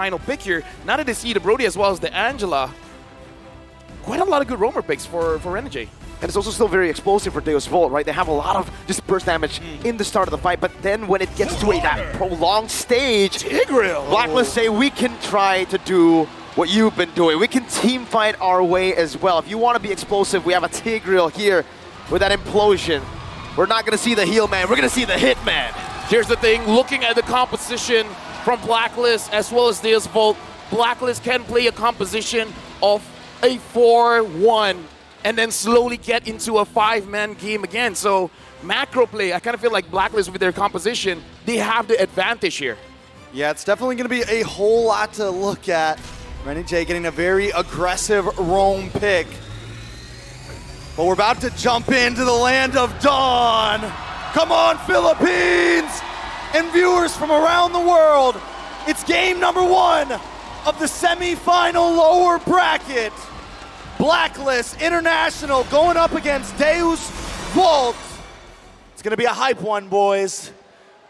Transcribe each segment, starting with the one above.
final pick here. Now that they see the Brody as well as the Angela, quite a lot of good roamer picks for Renegade. And it's also still very explosive for Deusvult, right? They have a lot of just burst damage in the start of the fight, but then when it gets to that prolonged stage, Tigreal. Blacklist say we can try to do what you've been doing. We can team fight our way as well. If you want to be explosive, we have a Tigreal here with that implosion. We're not going to see the heal man, we're going to see the hit man. Here's the thing, looking at the composition from Blacklist as well as Deusvult, Blacklist can play a composition of a 4-1 and then slowly get into a 5-man game again. So macro play, I kind of feel like Blacklist with their composition, they have the advantage here. Yeah, it's definitely going to be a whole lot to look at. Renegade getting a very aggressive roam pick. But we're about to jump into the land of dawn. Come on, Philippines! And viewers from around the world, it's game number 1 of the semi-final lower bracket. Blacklist International going up against Deusvult. It's gonna be a hype one, boys.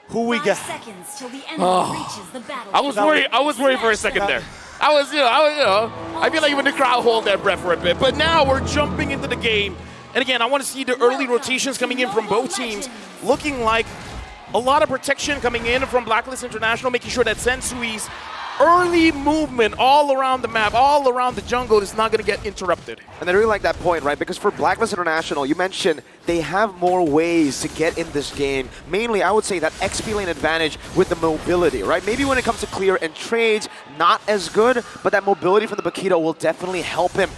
Who we got? 5 seconds till the enemy reaches the battle. I was worried for a second there. I feel like even the crowd hold their breath for a bit. But now we're jumping into the game. And again, I want to see the early rotations coming in from both teams, looking like a lot of protection coming in from Blacklist International, making sure that Sensui's early movement all around the map, all around the jungle is not going to get interrupted. And I really like that point, right? Because for Blacklist International, you mentioned they have more ways to get in this game. Mainly, I would say that XP lane advantage with the mobility, right? Maybe when it comes to clear and trades, not as good, but that mobility from the Bakito will definitely help him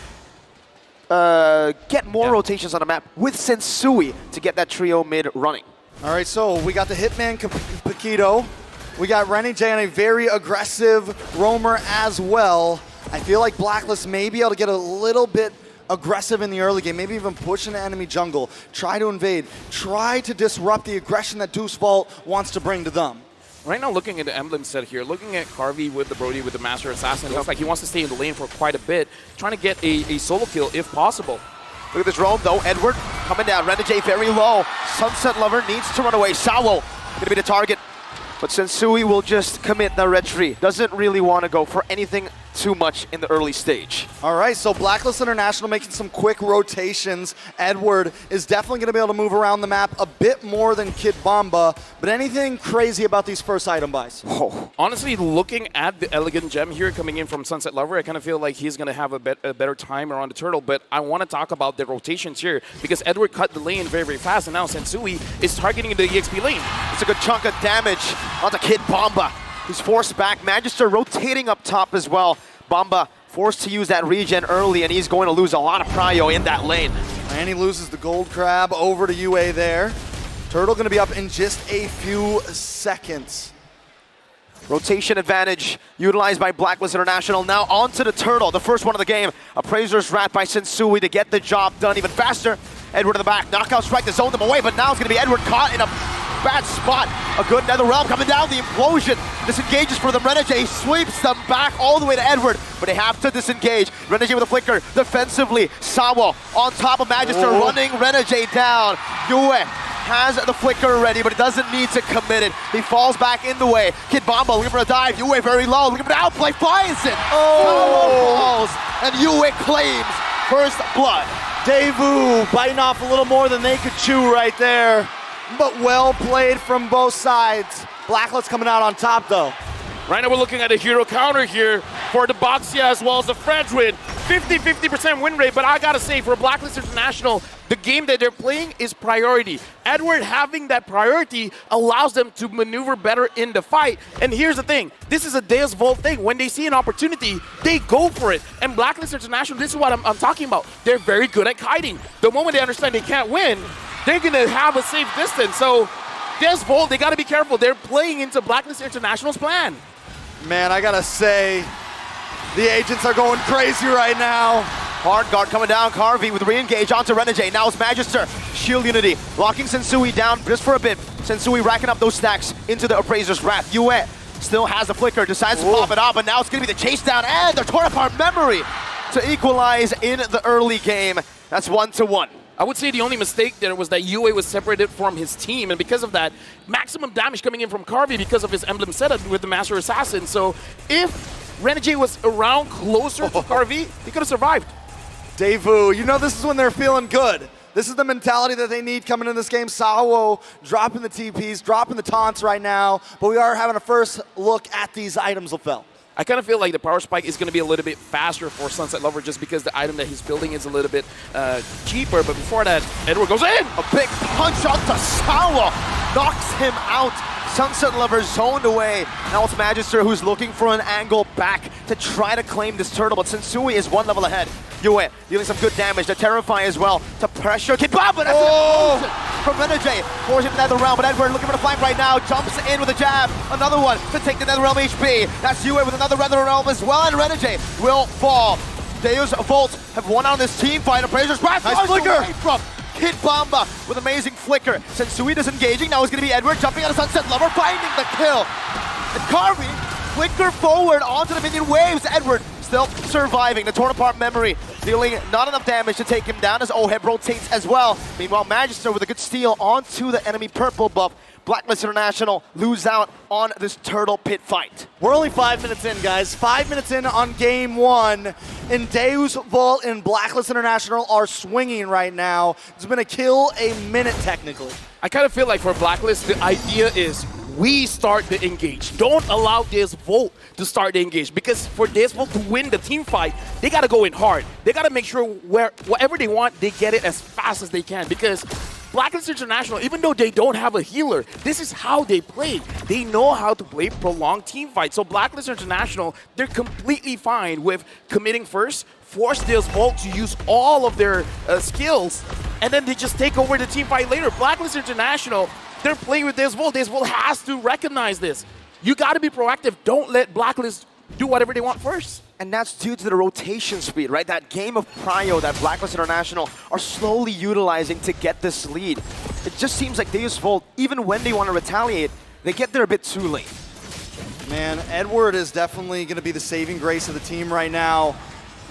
get more rotations on the map with Sensui to get that trio mid running. All right, so we got the Hitman Paquito. We got Renegade and a very aggressive roamer as well. I feel like Blacklist may be able to get a little bit aggressive in the early game, maybe even push into enemy jungle, try to invade, try to disrupt the aggression that Deusvult wants to bring to them. Right now, looking at the emblem set here, looking at Carvey with the Brody with the Master Assassin, it looks like he wants to stay in the lane for quite a bit, trying to get a solo kill if possible. Look at this roam though, Edward coming down, Renegade very low. Sunset Lover needs to run away. Sawo gonna be the target, but Sensui will just commit the retreat. Doesn't really want to go for anything too much in the early stage. All right, so Blacklist International making some quick rotations. Edward is definitely going to be able to move around the map a bit more than Kid Bomba, but anything crazy about these first item buys? Oh. Honestly, looking at the Elegant Gem here coming in from Sunset Lover, I kind of feel like he's going to have a better time around the turtle, but I want to talk about the rotations here because Edward cut the lane very, very fast, and now Sensui is targeting the EXP lane. It's a good chunk of damage onto Kid Bomba. He's forced back. Magister rotating up top as well. Bomba forced to use that regen early, and he's going to lose a lot of prio in that lane. And he loses the gold crab over to UA there. Turtle going to be up in just a few seconds. Rotation advantage utilized by Blacklist International. Now onto the turtle, the first one of the game. Appraiser's Rat by Sensui to get the job done even faster. Edward in the back, knockout strike to zone them away, but now it's going to be Edward caught in a bad spot. A good Nether Realm coming down, the implosion disengages for them. Renegade sweeps them back all the way to Edward, but they have to disengage. Renegade with a flicker, defensively. Sawo on top of Magister, running Renegade down. Yue has the flicker ready, but he doesn't need to commit it. He falls back in the way. Kid Bomba looking for a dive. Yue very low, looking for the outplay, finds it. Sawo falls, and Yue claims first blood. Devu biting off a little more than they could chew right there. But well played from both sides. Blacklist coming out on top though. Right now we're looking at a hero counter here for the Boxia as well as the French win. 50% win rate, but I gotta say for Blacklist International, the game that they're playing is priority. Edward having that priority allows them to maneuver better in the fight. And here's the thing, this is a Deusvult thing. When they see an opportunity, they go for it. And Blacklist International, this is what I'm talking about. They're very good at kiting. The moment they understand they can't win, they're gonna have a safe distance. So Deusvult, they gotta be careful. They're playing into Blacklist International's plan. Man, I gotta say, the agents are going crazy right now. Hard guard coming down, Carvey with re-engage onto Renegade. Now it's Magister, Shield Unity, locking Sensui down just for a bit. Sensui racking up those stacks into the Appraiser's Wrath. Yue still has the flicker, decides to pop it off, but now it's gonna be the chase down and the torn apart memory to equalize in the early game. That's 1-1. I would say the only mistake there was that UA was separated from his team, and because of that, maximum damage coming in from Carvey because of his emblem setup with the Master Assassin. So if Renegade was around closer to Carvey, he could have survived. Deusvult, you know this is when they're feeling good. This is the mentality that they need coming into this game. Sawo dropping the TPs, dropping the taunts right now, but we are having a first look at these items, LaFell. I kind of feel like the power spike is going to be a little bit faster for Sunset Lover just because the item that he's building is a little bit cheaper. But before that, Edward goes in. A big punch onto Sawa, knocks him out. Sunset Lover zoned away. Now it's Magister who's looking for an angle back to try to claim this turtle, but Sensui is one level ahead. Yue dealing some good damage to Terrify as well, to pressure Kidbaba. That's an explosion from Renegade, forcing the Nether Realm, but Edward looking for the flank right now, jumps in with a jab. Another one to take the Nether Realm HP. That's Yue with another Nether Realm as well, and Renegade will fall. Deusvult have won on this team fight. Appraiser's Wrath. Nice flicker From Kidbaba with amazing flicker. Sensui disengaging, now it's going to be Edward jumping on a Sunset Lover, finding the kill. And Carvey, flicker forward onto the minion waves. Edward still surviving. The torn apart memory, dealing not enough damage to take him down as Oheb rotates as well. Meanwhile, Magister with a good steal onto the enemy purple buff. Blacklist International lose out on this turtle pit fight. We're only 5 minutes in, guys. 5 minutes in on game one, and Deusvult and Blacklist International are swinging right now. It's been a kill a minute, technically. I kind of feel like for Blacklist, the idea is we start the engage. Don't allow Deusvult to start the engage, because for Deusvult to win the team fight, they got to go in hard. They got to make sure whatever they want, they get it as fast as they can, because Blacklist International, even though they don't have a healer, this is how they play. They know how to play prolonged team fights. So Blacklist International, they're completely fine with committing first, force Deusvult to use all of their skills, and then they just take over the team fight later. Blacklist International, they're playing with Deusvult. Deusvult has to recognize this. You got to be proactive. Don't let Blacklist do whatever they want first. And that's due to the rotation speed, right? That game of prio that Blacklist International are slowly utilizing to get this lead. It just seems like Deusvult, even when they want to retaliate, they get there a bit too late. Man, Edward is definitely going to be the saving grace of the team right now.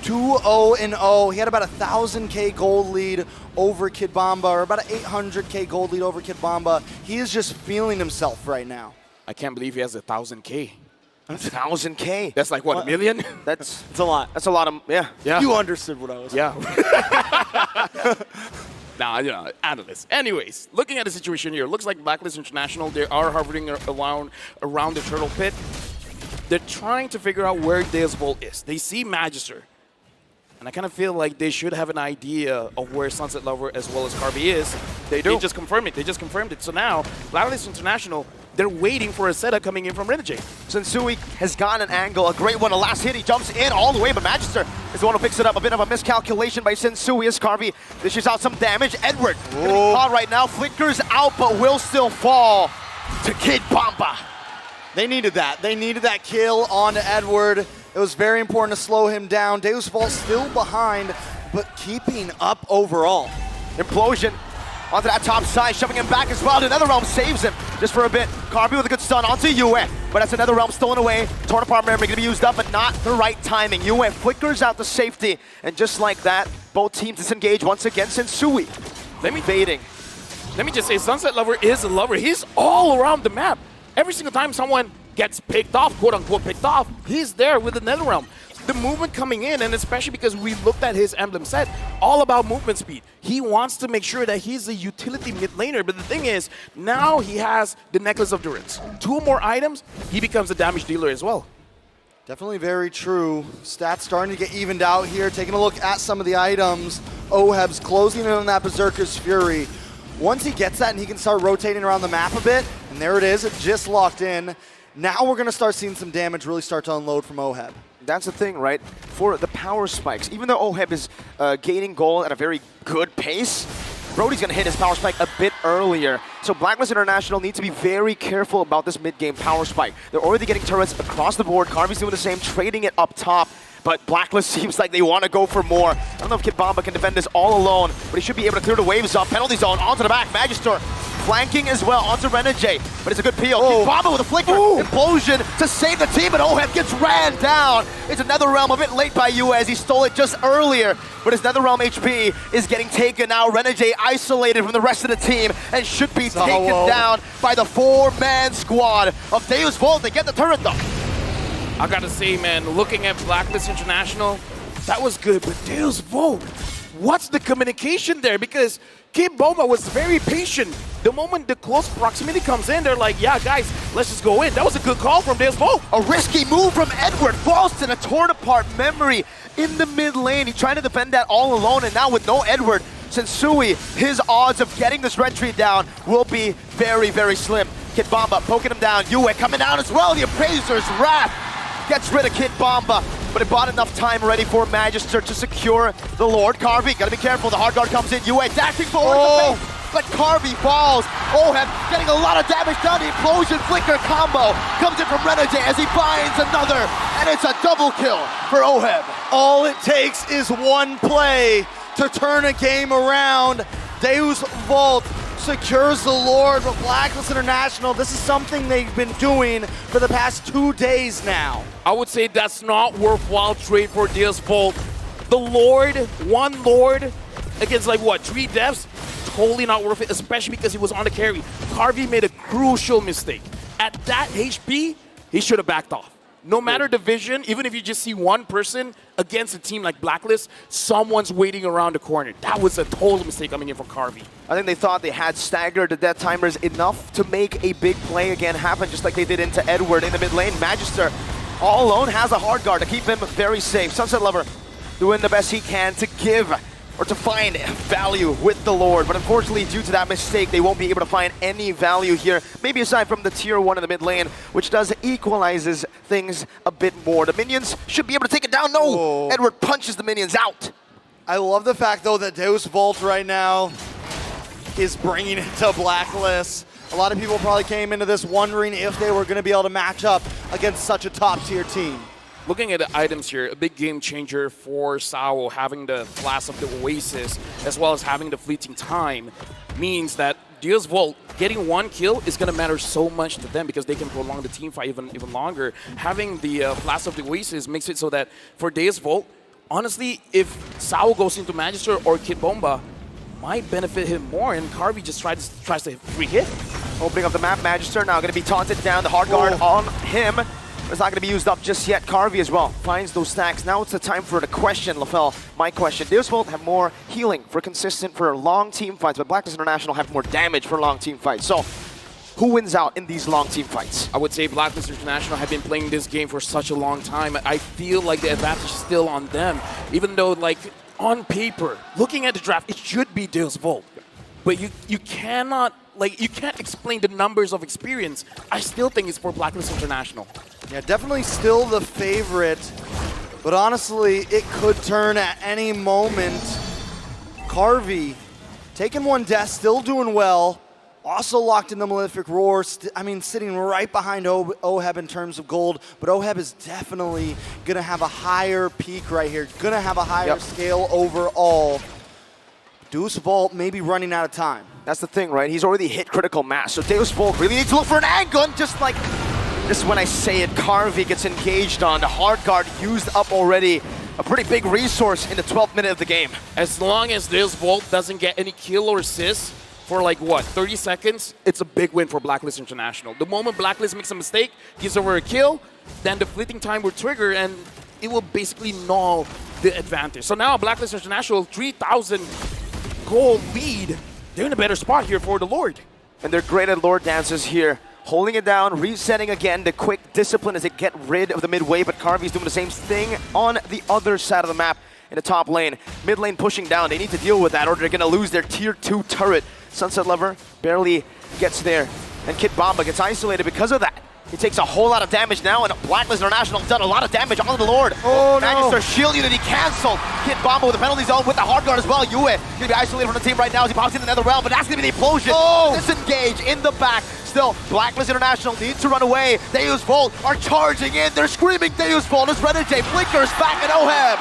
2-0-0. He had about a 1,000K gold lead over Kidbamba, or about an 800K gold lead over Kidbamba. He is just feeling himself right now. I can't believe he has 1,000K. 1,000K. That's like, what, a million? That's It's a lot. That's a lot of, yeah. You understood what I was saying. Yeah. Nah, you know, analysts. Anyways, looking at the situation here, looks like Blacklist International, they are hovering around the turtle pit. They're trying to figure out where Deusvult is. They see Magister. And I kind of feel like they should have an idea of where Sunset Lover as well as Carvey is. They do. They just confirmed it. They just confirmed it. So now, Blacklist International, they're waiting for a setup coming in from Renegade. Sensui has gotten an angle, a great one. The last hit, he jumps in all the way, but Magister is the one who picks it up. A bit of a miscalculation by Sensui as Carvey dishes out some damage. Edward gonna be caught right now, flickers out, but will still fall to Kidbamba. They needed that. They needed that kill on Edward. It was very important to slow him down. Deusvult still behind, but keeping up overall. Implosion onto that top side, shoving him back as well. Another realm saves him just for a bit. Carvey with a good stun onto Yue, but that's another realm stolen away. Torn apart memory gonna be used up, but not the right timing. Yue flickers out to safety, and just like that, both teams disengage once again. Sensui evading. Let me just say, Sunset Lover is a lover. He's all around the map. Every single time someone gets picked off, quote unquote picked off, he's there with the Nether Realm. The movement coming in, and especially because we looked at his emblem set, all about movement speed. He wants to make sure that he's a utility mid laner, but the thing is, now he has the Necklace of Durance. 2 more items, he becomes a damage dealer as well. Definitely very true. Stats starting to get evened out here. Taking a look at some of the items. Oheb's closing in on that Berserker's Fury. Once he gets that and he can start rotating around the map a bit, and there it is, it just locked in. Now we're going to start seeing some damage really start to unload from Oheb. That's the thing, right? For the power spikes, even though Oheb is gaining gold at a very good pace, Brody's going to hit his power spike a bit earlier. So Blacklist International need to be very careful about this mid-game power spike. They're already getting turrets across the board. Carvey's doing the same, trading it up top. But Blacklist seems like they want to go for more. I don't know if Kidbamba can defend this all alone, but he should be able to clear the waves up. Penalty zone onto the back. Magister flanking as well onto Renegade, but it's a good peel. Oh. Bomba with a flicker, implosion to save the team, but Oheb gets ran down. It's another realm a bit late by Yue as he stole it just earlier, but his Netherrealm HP is getting taken now. Renegade isolated from the rest of the team and should be taken down by the 4-man squad of Deusvult. They get the turret though. I gotta say, man, looking at Blacklist International, that was good, but Deusvult, what's the communication there? Because Kid Bomba was very patient. The moment the close proximity comes in, they're like, yeah, guys, let's just go in. That was a good call from Deusvult. A risky move from Edward. Falls in a torn-apart memory in the mid lane. He tried to defend that all alone, and now with no Edward, Sensui, his odds of getting this red tree down will be very, very slim. Kid Bomba poking him down. Yue coming down as well. The Appraiser's Wrath gets rid of Kid Bomba, but it bought enough time ready for Magister to secure the Lord. Carvey, gotta be careful. The hard guard comes in. Yue dashing forward, but Carvey falls. Oheb getting a lot of damage done. The implosion flicker combo comes in from Renegade as he finds another, and it's a double kill for Oheb. All it takes is one play to turn a game around. Deusvult secures the Lord with Blacklist International. This is something they've been doing for the past 2 days now. I would say that's not worthwhile trade for Deusvult. The Lord, one Lord against like what, 3 deaths? Totally not worth it, especially because he was on the carry. Carvey made a crucial mistake. At that HP, he should have backed off. No matter the vision, even if you just see one person against a team like Blacklist, someone's waiting around the corner. That was a total mistake coming in from Carvey. I think they thought they had staggered the death timers enough to make a big play again happen, just like they did into Edward in the mid lane. Magister, all alone, has a hard guard to keep him very safe. Sunset Lover doing the best he can to give or to find value with the Lord, but unfortunately due to that mistake they won't be able to find any value here, maybe aside from the tier 1 in the mid lane, which does equalizes things a bit more. The minions should be able to take it down. No! Edward punches the minions out. I love the fact though that Deusvult right now is bringing it to Blacklist. A lot of people probably came into this wondering if they were going to be able to match up against such a top tier team. Looking at the items here, a big game changer for Sao, having the Flash of the Oasis, as well as having the fleeting time, means that Deusvult getting 1 kill is going to matter so much to them because they can prolong the team fight even longer. Having the Flash of the Oasis makes it so that for Deusvult, honestly, if Sao goes into Magister or Kid Bomba, might benefit him more, and Carvey just tries to free hit. Opening up the map, Magister now going to be taunted down. The hard guard on him. It's not going to be used up just yet. Carvey as well finds those stacks. Now it's the time for the question, LaFell. My question. Deusvult have more healing for consistent for long team fights, but Blacklist International have more damage for long team fights. So who wins out in these long team fights? I would say Blacklist International have been playing this game for such a long time. I feel like the advantage is still on them, even though like on paper, looking at the draft, it should be Deusvult. But you cannot, like, you can't explain the numbers of experience. I still think it's for Blacklist International. Yeah, definitely still the favorite, but honestly, it could turn at any moment. Carvey taking 1 death, still doing well. Also locked in the Malefic Roar. I mean, sitting right behind Oheb in terms of gold, but Oheb is definitely going to have a higher peak right here. Going to have a higher scale overall. Deusvult may be running out of time. That's the thing, right? He's already hit critical mass, so Deusvult really needs to look for an angle, and just like, this is when I say it, Carvey gets engaged on. The hard guard used up already. A pretty big resource in the 12th minute of the game. As long as Deusvult doesn't get any kill or assist for like, what, 30 seconds, it's a big win for Blacklist International. The moment Blacklist makes a mistake, gives over a kill, then the fleeting time will trigger and it will basically null the advantage. So now Blacklist International, 3,000 goal lead. They're in a better spot here for the Lord. And they're great at Lord dances here. Holding it down, resetting again, the quick discipline as they get rid of the mid wave, but Carvey's doing the same thing on the other side of the map in the top lane. Mid lane pushing down, they need to deal with that or they're gonna lose their tier 2 turret. Sunset Lover barely gets there, and Kid Bomba gets isolated because of that. He takes a whole lot of damage now, and Blacklist International done a lot of damage on the Lord. Oh, Magister no. shield unity canceled. Kid Bomba with the penalty zone with the hard guard as well. Yue gonna be isolated from the team right now as he pops into another realm, but that's gonna be the implosion. Disengage in the back. Still, Blacklist International needs to run away. Deusvult are charging in. They're screaming Deusvult as Renegade flickers back, and Oheb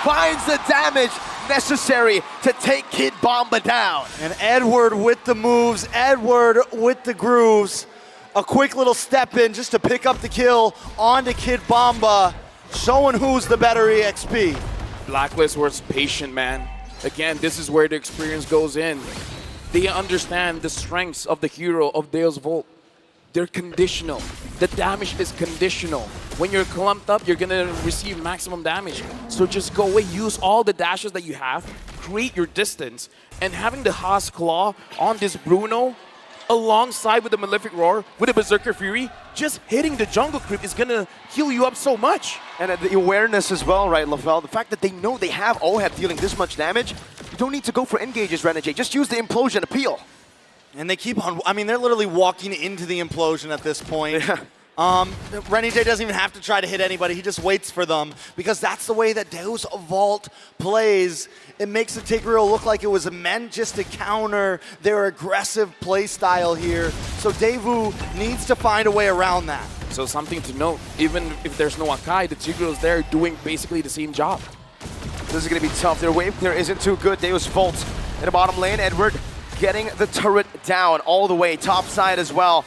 finds the damage. necessary to take Kid Bomba down. And Edward with the moves, Edward with the grooves. A quick little step in just to pick up the kill onto Kid Bomba, showing who's the better EXP. Blacklist was patient, man. Again, this is where the experience goes in. They understand the strengths of the hero of Deusvult. They're conditional. The damage is conditional. When you're clumped up, you're gonna receive maximum damage. So just go away, use all the dashes that you have, create your distance, and having the Haas Claw on this Bruno, alongside with the Malefic Roar, with the Berserker Fury, just hitting the jungle creep is gonna heal you up so much. And the awareness as well, right, Lavelle? The fact that they know they have OHEB dealing this much damage, you don't need to go for engages, Renegade. Just use the implosion appeal. And they keep on, I mean, they're literally walking into the implosion at this point. Renegade doesn't even have to try to hit anybody, he just waits for them, because that's the way that Deusvult plays. It makes the Tigreal look like it was meant just to counter their aggressive play style here. So Devu needs to find a way around that. So something to note, even if there's no Akai, the Tigreal's there doing basically the same job. This is going to be tough. Their wave clear isn't too good. Deusvult in the bottom lane. Edward getting the turret down all the way, top side as well.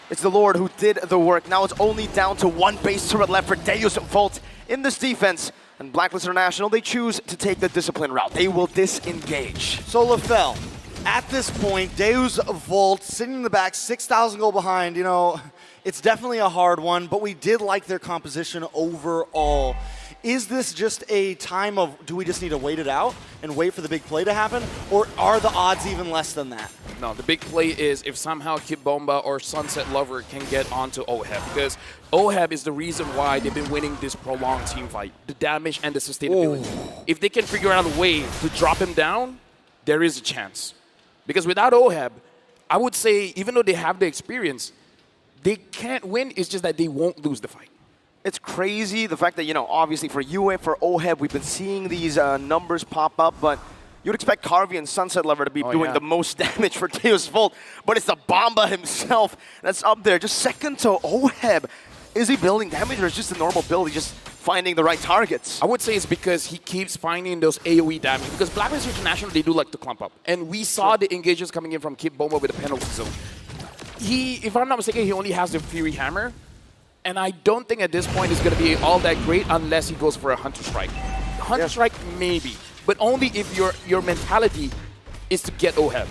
It's the Lord who did the work. Now it's only down to one base turret left for Deusvult in this defense. And Blacklist International, they choose to take the discipline route. They will disengage. So Lafell, at this point, Deusvult sitting in the back, 6,000 gold behind. You know, it's definitely a hard one, but we did like their composition overall. Is this just a time of, do we just need to wait it out and wait for the big play to happen? Or are the odds even less than that? No, the big play is if somehow Kid Bomba or Sunset Lover can get onto OHEB, because OHEB is the reason why they've been winning this prolonged team fight. The damage and the sustainability. Ooh. If they can figure out a way to drop him down, there is a chance. Because without OHEB, I would say, even though they have the experience, they can't win, it's just that they won't lose the fight. It's crazy, the fact that, you know, obviously for UA, for OHEB, we've been seeing these numbers pop up, but you'd expect Carvey and Sunset Lover to be doing the most damage for Deusvult, but it's the Bomba himself that's up there, just second to OHEB. Is he building damage, or is it just a normal build? He's just finding the right targets? I would say it's because he keeps finding those AoE damage, because Blacklist International, they do like to clump up. And we saw the engagements coming in from Kid Bomba with the penalty zone. If I'm not mistaken, he only has the Fury Hammer. And I don't think at this point it's going to be all that great unless he goes for a Hunter Strike. Hunter Strike, maybe, but only if your mentality is to get OHEB.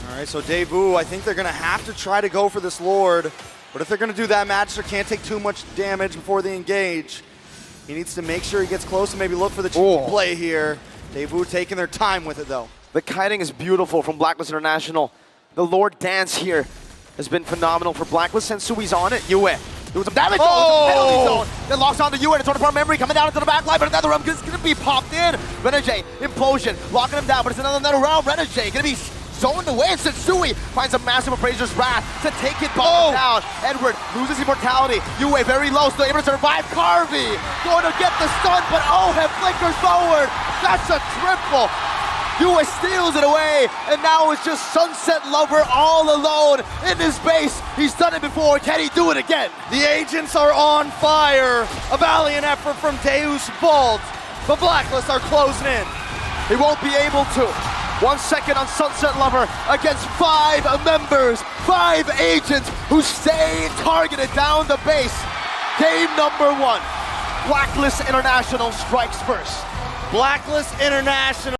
All right, so Devu, I think they're going to have to try to go for this Lord. But if they're going to do that, Magister can't take too much damage before they engage. He needs to make sure he gets close and maybe look for the cheap play here. Devu taking their time with it, though. The kiting is beautiful from Blacklist International. The Lord dance here has been phenomenal for Blacklist. Sensui's on it. Yue doing some damage. Penalty zone. Then locks on the Yue. It's on the memory coming down into the back line, but another round is going to be popped in. Renegade, implosion, locking him down, but it's another round. Renegade going to be zoned away, and Sensui finds a massive Appraiser's Wrath to take it down. Edward loses immortality. Yue very low, still able to survive. Carvey going to get the stun, but OHEB flickers forward. That's a triple. Yue steals it away, and now it's just Sunset Lover all alone in his base. He's done it before. Can he do it again? The agents are on fire. A valiant effort from Deusvult, but Blacklist are closing in. He won't be able to. 1 second on Sunset Lover against 5 members, 5 agents who stay targeted down the base. Game number 1. Blacklist International strikes first. Blacklist International.